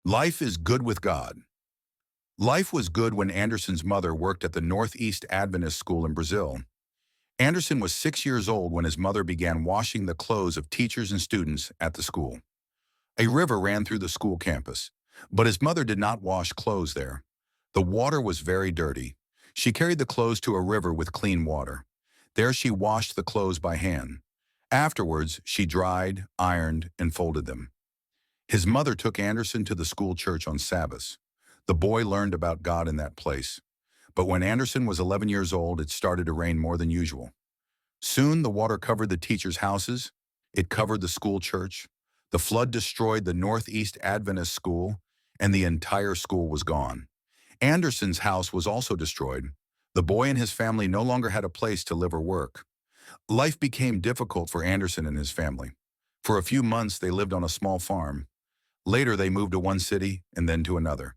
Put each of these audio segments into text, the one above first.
Life is good with God. Life was good when Anderson's mother worked at the Northeast Adventist School in Brazil. Anderson was 6 years old when his mother began washing the clothes of teachers and students at the school. A river ran through the school campus, but his mother did not wash clothes there. The water was very dirty. She carried the clothes to a river with clean water. There she washed the clothes by hand. Afterwards, she dried, ironed, and folded them. His mother took Anderson to the school church on Sabbath. The boy learned about God in that place. But when Anderson was 11 years old, it started to rain more than usual. Soon the water covered the teachers' houses. It covered the school church. The flood destroyed the Northeast Adventist School, and the entire school was gone. Anderson's house was also destroyed. The boy and his family no longer had a place to live or work. Life became difficult for Anderson and his family. For a few months, they lived on a small farm. Later, they moved to one city and then to another.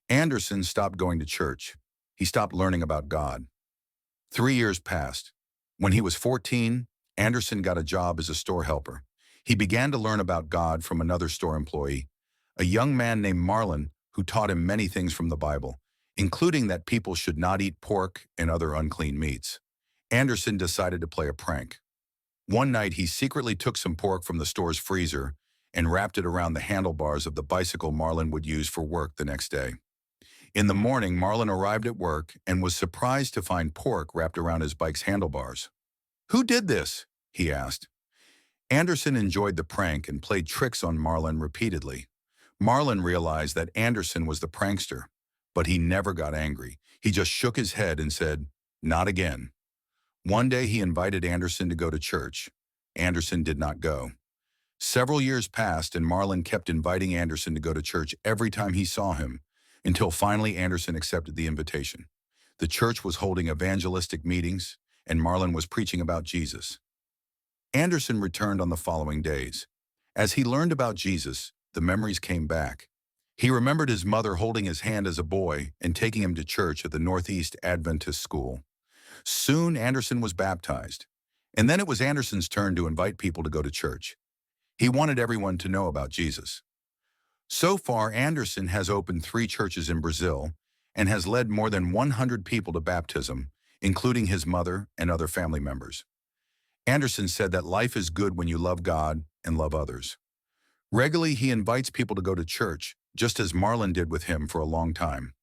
Anderson stopped going to church. He stopped learning about God. 3 years passed. When he was 14, Anderson got a job as a store helper. He began to learn about God from another store employee, a young man named Marlon, who taught him many things from the Bible, including that people should not eat pork and other unclean meats. Anderson decided to play a prank. One night, he secretly took some pork from the store's freezer and wrapped it around the handlebars of the bicycle Marlon would use for work the next day. In the morning, Marlon arrived at work and was surprised to find pork wrapped around his bike's handlebars. "Who did this?" he asked. Anderson enjoyed the prank and played tricks on Marlon repeatedly. Marlon realized that Anderson was the prankster, but he never got angry. He just shook his head and said, "Not again." One day he invited Anderson to go to church. Anderson did not go. Several years passed and Marlon kept inviting Anderson to go to church every time he saw him, until finally Anderson accepted the invitation. The church was holding evangelistic meetings, and Marlon was preaching about Jesus. Anderson returned on the following days. As he learned about Jesus, the memories came back. He remembered his mother holding his hand as a boy and taking him to church at the Northeast Adventist School. Soon Anderson was baptized, and then it was Anderson's turn to invite people to go to church. He wanted everyone to know about Jesus. So far, Anderson has opened 3 churches in Brazil and has led more than 100 people to baptism, including his mother and other family members. Anderson said that life is good when you love God and love others. Regularly, he invites people to go to church, just as Marlon did with him for a long time.